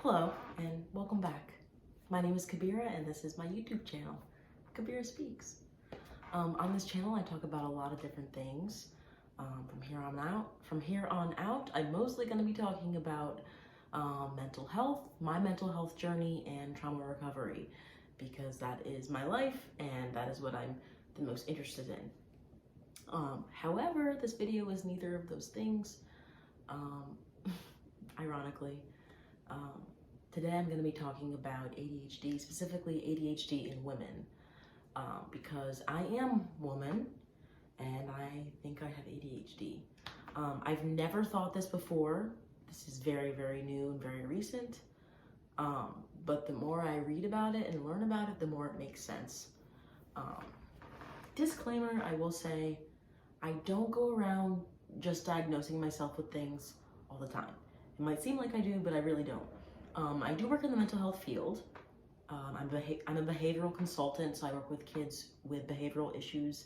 Hello and welcome back. My name is Kabira and this is my YouTube channel, Kabira Speaks. On this channel I talk about a lot of different things. From here on out, I'm mostly going to be talking about mental health, my mental health journey, and trauma recovery, because that is my life and that is what I'm the most interested in. However, this video is neither of those things, ironically. Today I'm going to be talking about ADHD, specifically ADHD in women, because I am a woman and I think I have ADHD. I've never thought this before. This is very, very new and very recent. But the more I read about it and learn about it, the more it makes sense. Disclaimer, I will say, I don't go around just diagnosing myself with things all the time. It might seem like I do, but I really don't. I do work in the mental health field. I'm a behavioral consultant, so I work with kids with behavioral issues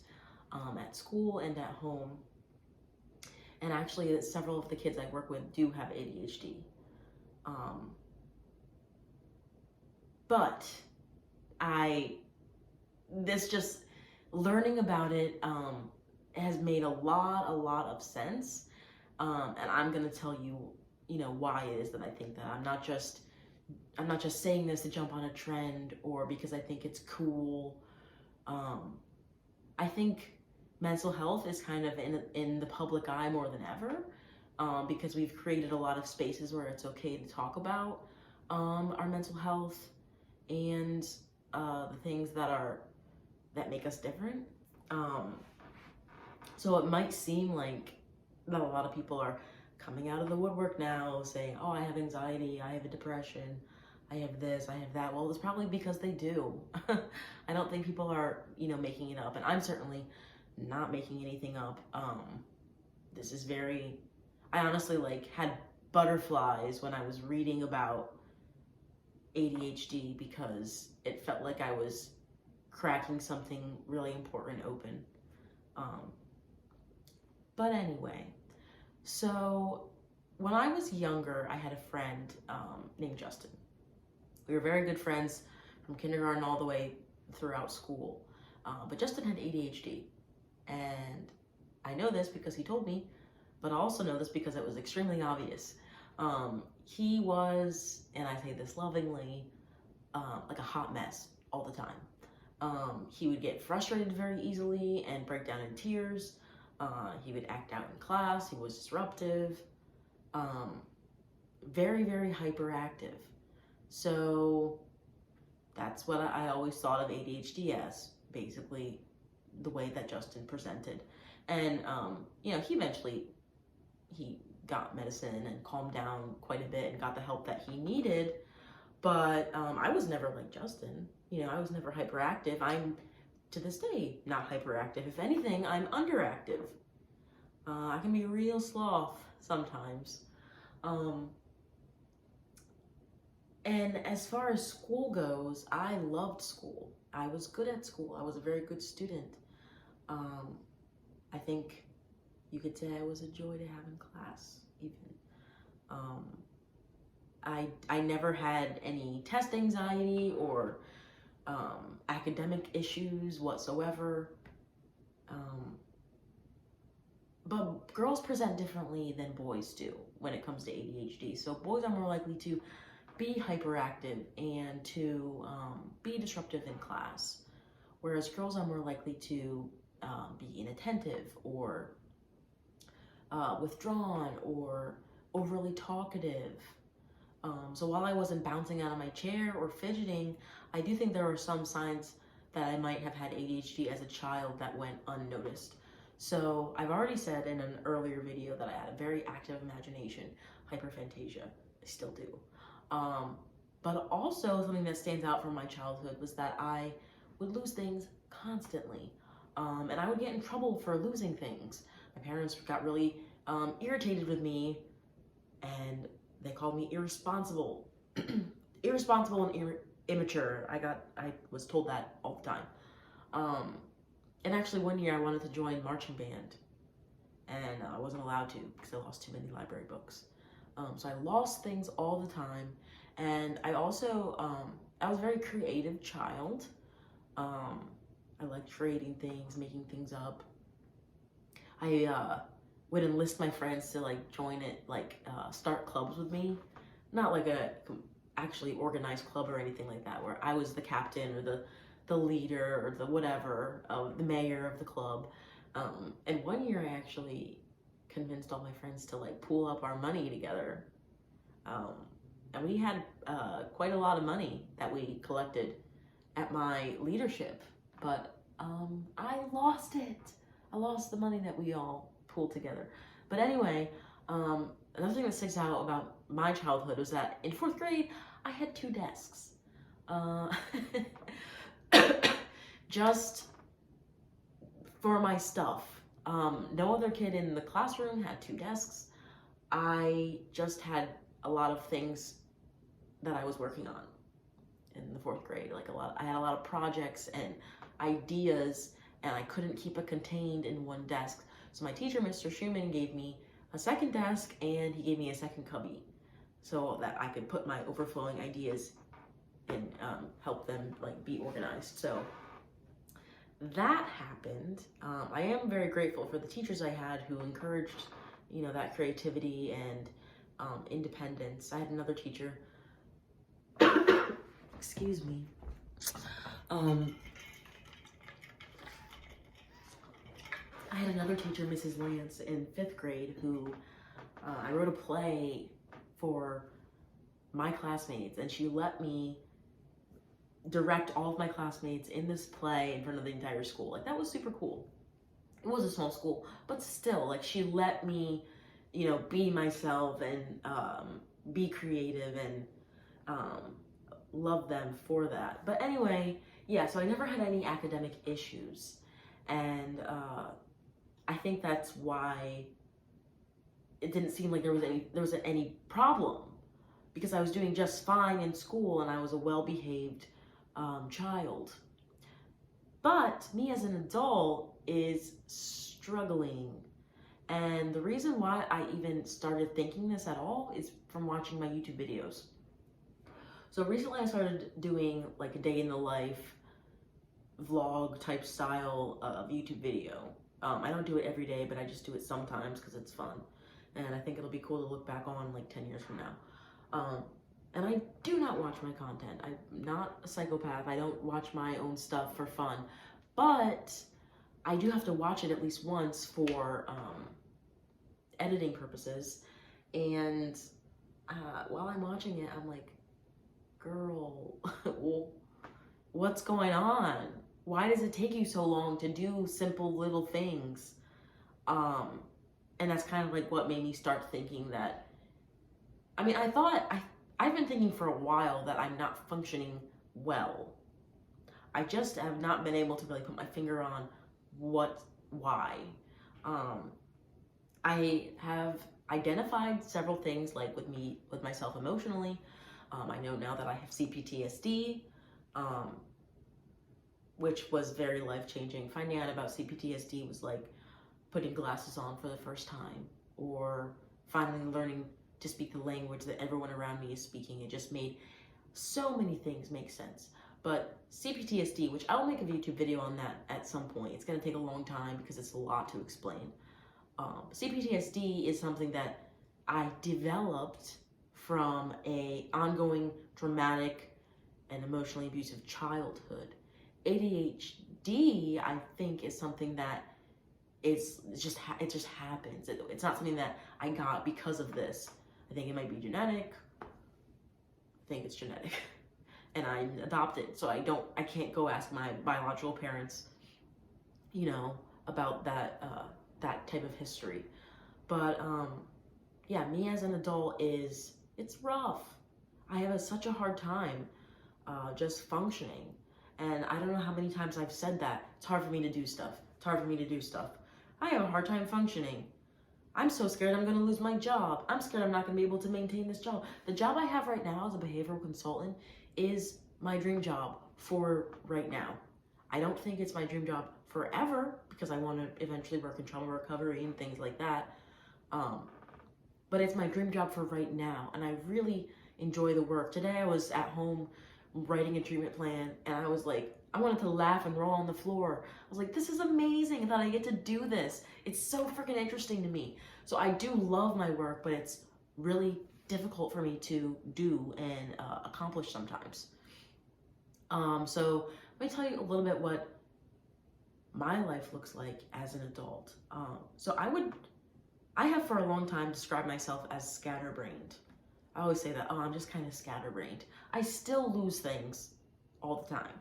at school and at home. And actually, several of the kids I work with do have ADHD. But learning about it has made a lot of sense. And I'm gonna tell you, why it is that I think that. I'm not just saying this to jump on a trend or because I think it's cool. I think mental health is kind of in the public eye more than ever, because we've created a lot of spaces where it's okay to talk about our mental health and the things that make us different. So it might seem like that a lot of people are coming out of the woodwork now saying, oh, I have anxiety, I have a depression, I have this, I have that. Well, it's probably because they do. I don't think people are, making it up, and I'm certainly not making anything up. This is I honestly had butterflies when I was reading about ADHD because it felt like I was cracking something really important open. But anyway, so when I was younger, I had a friend named Justin. We were very good friends from kindergarten all the way throughout school. But Justin had ADHD. And I know this because he told me, but I also know this because it was extremely obvious. He was, and I say this lovingly, like a hot mess all the time. He would get frustrated very easily and break down in tears. He would act out in class. He was disruptive, very, very hyperactive. So that's what I always thought of ADHD as, basically the way that Justin presented. And, he eventually, he got medicine and calmed down quite a bit and got the help that he needed. But I was never like Justin. I was never hyperactive. I'm, to this day, not hyperactive. If anything, I'm underactive. I can be a real sloth sometimes. And as far as school goes, I loved school. I was good at school. I was a very good student. I think you could say I was a joy to have in class, even. I never had any test anxiety or academic issues whatsoever. But girls present differently than boys do when it comes to ADHD. So boys are more likely to be hyperactive and to be disruptive in class, whereas girls are more likely to be inattentive or withdrawn or overly talkative. So while I wasn't bouncing out of my chair or fidgeting, I do think there are some signs that I might have had ADHD as a child that went unnoticed. So I've already said in an earlier video that I had a very active imagination, hyperphantasia. I still do. But also something that stands out from my childhood was that I would lose things constantly. And I would get in trouble for losing things. My parents got really irritated with me and they called me irresponsible. Irresponsible and immature. I was told that all the time. And actually one year I wanted to join marching band and I wasn't allowed to because I lost too many library books. So I lost things all the time. And I also, I was a very creative child. I liked creating things, making things up. I would enlist my friends to like join it, like start clubs with me. Not like a actually organized club or anything like that, where I was the captain or the leader or the whatever, the mayor of the club. And one year I actually convinced all my friends to like pool up our money together. And we had quite a lot of money that we collected at my leadership, but I lost it. I lost the money that we all pooled together. But anyway, another thing that sticks out about my childhood was that in 4th grade, I had 2 desks. Just for my stuff. No other kid in the classroom had 2 desks. I just had a lot of things that I was working on in the 4th grade. Like I had a lot of projects and ideas, and I couldn't keep it contained in one desk. So my teacher, Mr. Schumann, gave me a second desk, and he gave me a second cubby so that I could put my overflowing ideas and help them like be organized. So that happened. I am very grateful for the teachers I had who encouraged, you know, that creativity and independence. I had another teacher, excuse me, I had another teacher, Mrs. Lance, in 5th grade who I wrote a play for my classmates, and she let me direct all of my classmates in this play in front of the entire school. Like, that was super cool. It was a small school, but still, like, she let me, you know, be myself and be creative and love them for that. But anyway, yeah, so I never had any academic issues, and I think that's why it didn't seem like there was any problem, because I was doing just fine in school and I was a well-behaved child. But me as an adult is struggling, and the reason why I even started thinking this at all is from watching my YouTube videos. So recently I started doing like a day in the life vlog type style of YouTube video. I don't do it every day, but I just do it sometimes because it's fun. And I think it'll be cool to look back on like 10 years from now. And I do not watch my content. I'm not a psychopath. I don't watch my own stuff for fun. But I do have to watch it at least once for editing purposes. And while I'm watching it, I'm like, girl, what's going on? Why does it take you so long to do simple little things? And that's kind of like what made me start thinking that, I mean, I've been thinking for a while that I'm not functioning well. I just have not been able to really put my finger on why. I have identified several things, like with myself emotionally. I know now that I have Cptsd, which was very life-changing. Finding out about Cptsd was like putting glasses on for the first time, or finally learning to speak the language that everyone around me is speaking. It just made so many things make sense. But Cptsd, which I'll make a YouTube video on that at some point. It's gonna take a long time because it's a lot to explain. Cptsd is something that I developed from a ongoing traumatic and emotionally abusive childhood. ADHD, I think, is something that it just happens. It's not something that I got because of this. I think it might be genetic. I think it's genetic. And I adopted, so I can't go ask my biological parents, you know, about that type of history. But yeah, me as an adult it's rough. I have such a hard time just functioning. And I don't know how many times I've said that. It's hard for me to do stuff. It's hard for me to do stuff. I have a hard time functioning. I'm so scared I'm gonna lose my job. I'm scared I'm not gonna be able to maintain this job. The job I have right now as a behavioral consultant is my dream job for right now. I don't think it's my dream job forever, because I want to eventually work in trauma recovery and things like that. but it's my dream job for right now, and I really enjoy the work. Today I was at home writing a treatment plan, and I was like, I wanted to laugh and roll on the floor. I was like, this is amazing that I get to do this. It's so freaking interesting to me. So I do love my work, but it's really difficult for me to do and accomplish sometimes. So let me tell you a little bit what my life looks like as an adult. So I have for a long time described myself as scatterbrained. I always say that, oh, I'm just kind of scatterbrained. I still lose things all the time.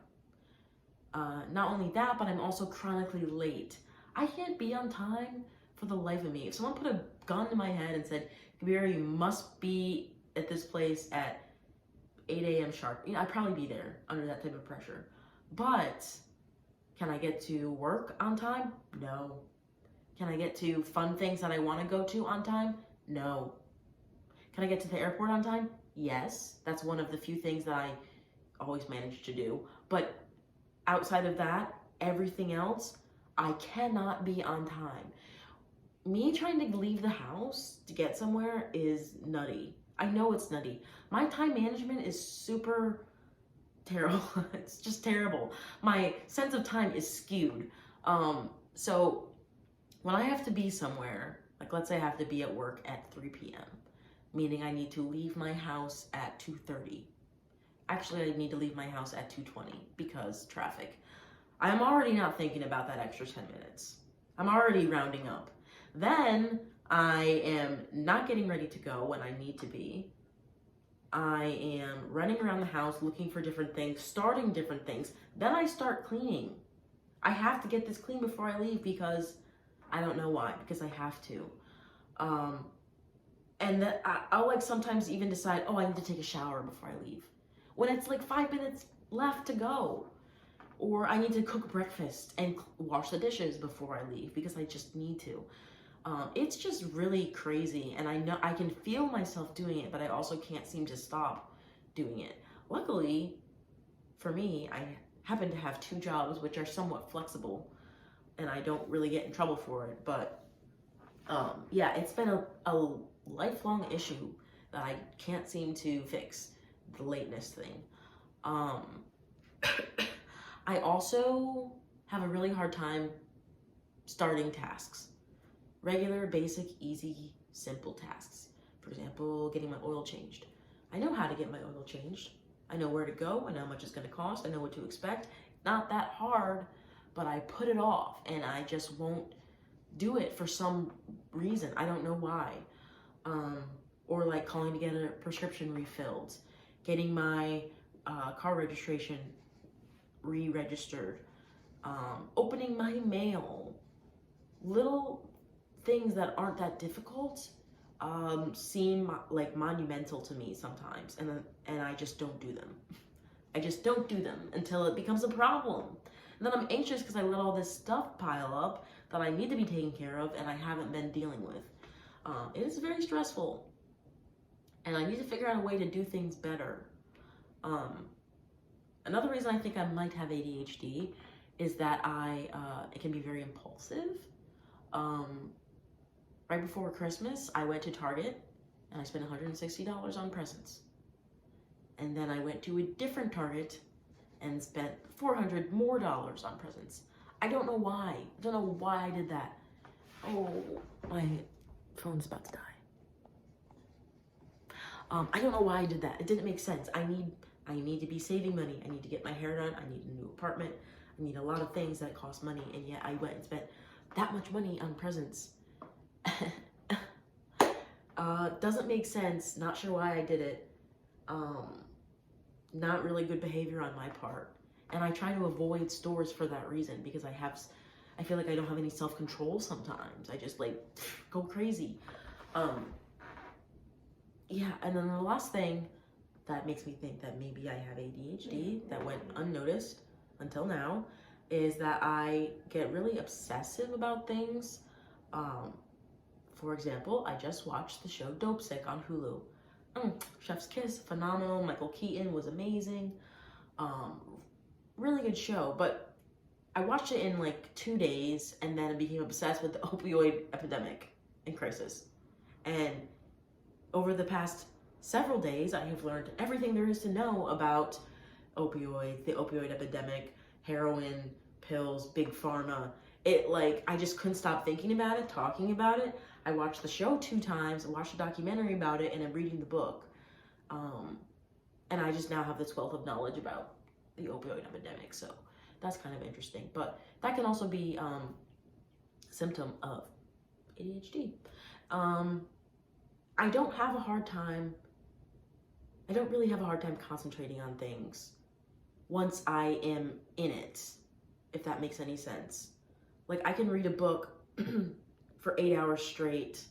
Not only that, but I'm also chronically late. I can't be on time for the life of me. If someone put a gun to my head and said, Kabira, you must be at this place at 8 a.m. sharp, I'd probably be there under that type of pressure. But can I get to work on time? No. Can I get to fun things that I want to go to on time? No. Can I get to the airport on time? Yes. That's one of the few things that I always manage to do. But outside of that, everything else, I cannot be on time. Me trying to leave the house to get somewhere is nutty. I know it's nutty. My time management is super terrible. It's just terrible. My sense of time is skewed. So when I have to be somewhere, like let's say I have to be at work at 3 p.m., meaning I need to leave my house at 2:30. Actually, I need to leave my house at 2:20 because traffic. I'm already not thinking about that extra 10 minutes. I'm already rounding up. Then I am not getting ready to go when I need to be. I am running around the house looking for different things, starting different things. Then I start cleaning. I have to get this clean before I leave because I don't know why, because I have to. And that I'll like sometimes even decide, oh, I need to take a shower before I leave, when it's like 5 minutes left to go. Or I need to cook breakfast and wash the dishes before I leave because I just need to. It's just really crazy, and I know I can feel myself doing it, but I also can't seem to stop doing it. Luckily, for me, I happen to have 2 jobs which are somewhat flexible, and I don't really get in trouble for it. But yeah, it's been a lifelong issue that I can't seem to fix, the lateness thing. I also have a really hard time starting tasks. Regular, basic, easy, simple tasks. For example, getting my oil changed. I know how to get my oil changed. I know where to go. I know how much it's going to cost. I know what to expect. Not that hard, but I put it off and I just won't do it for some reason. I don't know why. Or like calling to get a prescription refilled, getting my car registration re-registered, opening my mail. Little things that aren't that difficult seem like monumental to me sometimes, and I just don't do them. I just don't do them until it becomes a problem. And then I'm anxious because I let all this stuff pile up that I need to be taken care of and I haven't been dealing with. It is very stressful, and I need to figure out a way to do things better. Another reason I think I might have ADHD is that it can be very impulsive. Right before Christmas, I went to Target and I spent $160 on presents. And then I went to a different Target and spent $400 more on presents. I don't know why. I don't know why I did that. Oh, my phone's about to die. I don't know why I did that. It didn't make sense. I need to be saving money. I need to get my hair done. I need a new apartment. I need a lot of things that cost money, and yet I went and spent that much money on presents. Doesn't make sense. Not sure why I did it. Not really good behavior on my part. And I try to avoid stores for that reason because I feel like I don't have any self-control sometimes. I just like go crazy. Yeah, and then the last thing that makes me think that maybe I have ADHD that went unnoticed until now is that I get really obsessive about things. For example, I just watched the show Dope Sick on Hulu. Chef's Kiss, phenomenal. Michael Keaton was amazing. Really good show, but I watched it in like 2 days and then I became obsessed with the opioid epidemic and crisis. And over the past several days, I have learned everything there is to know about opioids, the opioid epidemic, heroin, pills, big pharma. I just couldn't stop thinking about it, talking about it. I watched the show 2 times, I watched a documentary about it, and I'm reading the book. And I just now have this wealth of knowledge about the opioid epidemic, so that's kind of interesting. But that can also be a symptom of ADHD. I don't really have a hard time concentrating on things once I am in it, if that makes any sense. Like, I can read a book for 8 hours straight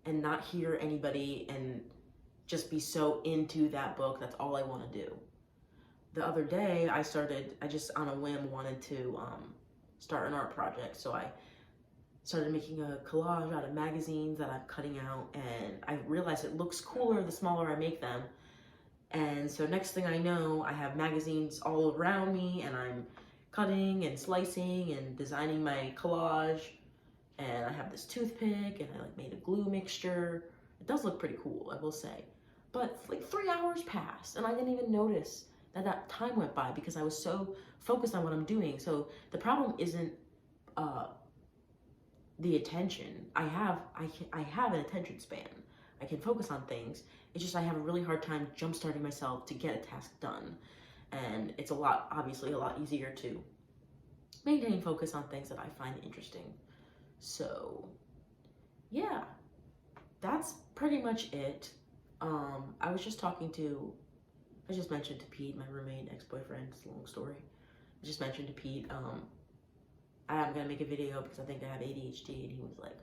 and not hear anybody and just be so into that book. That's all I want to do. The other day, I just on a whim wanted to start an art project. So I started making a collage out of magazines that I'm cutting out, and I realized it looks cooler the smaller I make them. And so next thing I know, I have magazines all around me, and I'm cutting and slicing and designing my collage. And I have this toothpick, and I made a glue mixture. It does look pretty cool, I will say. But 3 hours passed, and I didn't even notice that time went by because I was so focused on what I'm doing. So the problem isn't the attention. I have an attention span. I can focus on things. It's just I have a really hard time jump-starting myself to get a task done. And it's obviously a lot easier to maintain focus on things that I find interesting. So yeah, that's pretty much it. I just mentioned to Pete, my roommate, ex-boyfriend, it's a long story. I just mentioned to Pete, I'm gonna make a video because I think I have ADHD, and he was like,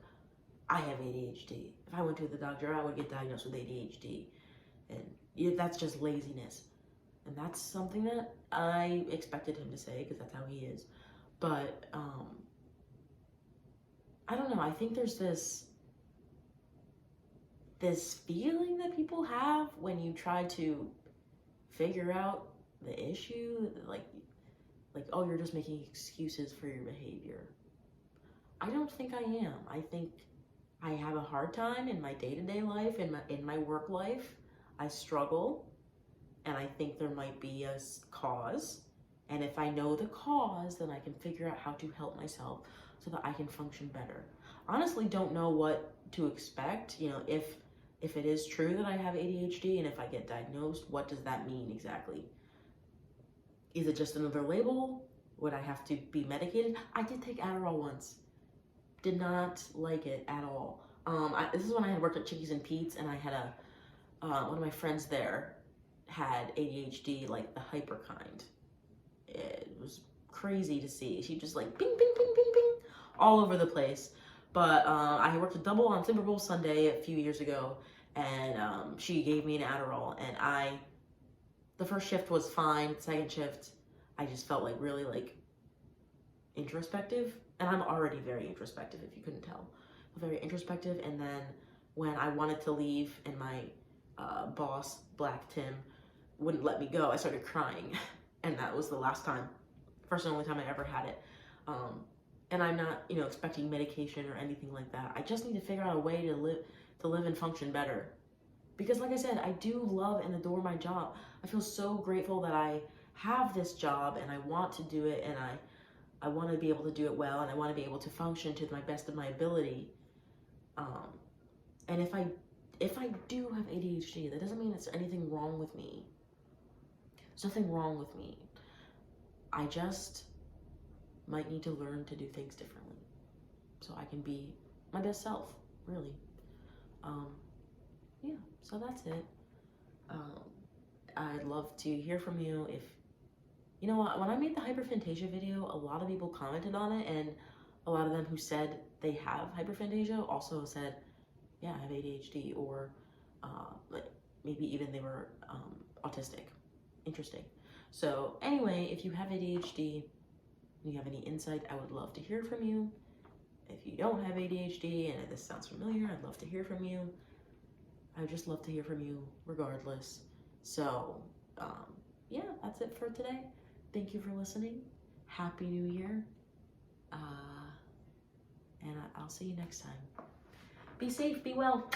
I have ADHD. If I went to the doctor, I would get diagnosed with ADHD. And that's just laziness. And that's something that I expected him to say because that's how he is. But I don't know, I think there's this feeling that people have when you try to figure out the issue, like, oh, you're just making excuses for your behavior. I don't think I am. I think I have a hard time in my day-to-day life, in my work life. I struggle, and I think there might be a cause. And if I know the cause, then I can figure out how to help myself so that I can function better. Honestly, don't know what to expect. If it is true that I have ADHD, and if I get diagnosed, what does that mean exactly? Is it just another label? Would I have to be medicated? I did take Adderall once. Did not like it at all. This is when I had worked at Chickies and Pete's, and I had one of my friends there had ADHD, like the hyper kind. It was crazy to see. She just like ping, ping, ping, ping, ping, all over the place. But I worked a double on Super Bowl Sunday a few years ago, and she gave me an Adderall, and the first shift was fine. Second shift, I just felt really introspective, and I'm already very introspective, if you couldn't tell. Very introspective, and then when I wanted to leave and my boss, Black Tim, wouldn't let me go, I started crying, and that was the last time, first and only time I ever had it. And I'm not, expecting medication or anything like that. I just need to figure out a way to live and function better. Because like I said, I do love and adore my job. I feel so grateful that I have this job, and I want to do it, and I want to be able to do it well, and I want to be able to function to my best of my ability. And if I do have ADHD, that doesn't mean there's anything wrong with me. There's nothing wrong with me. I just might need to learn to do things differently so I can be my best self, really. Yeah, so that's it. I'd love to hear from you. When I made the hyperphantasia video, a lot of people commented on it, and a lot of them who said they have hyperphantasia also said, yeah, I have ADHD, or maybe even they were autistic. Interesting. So anyway, if you have ADHD and you have any insight, I would love to hear from you. If you don't have ADHD and this sounds familiar, I'd love to hear from you. I would just love to hear from you regardless. So yeah, that's it for today. Thank you for listening. Happy New Year. And I'll see you next time. Be safe, be well.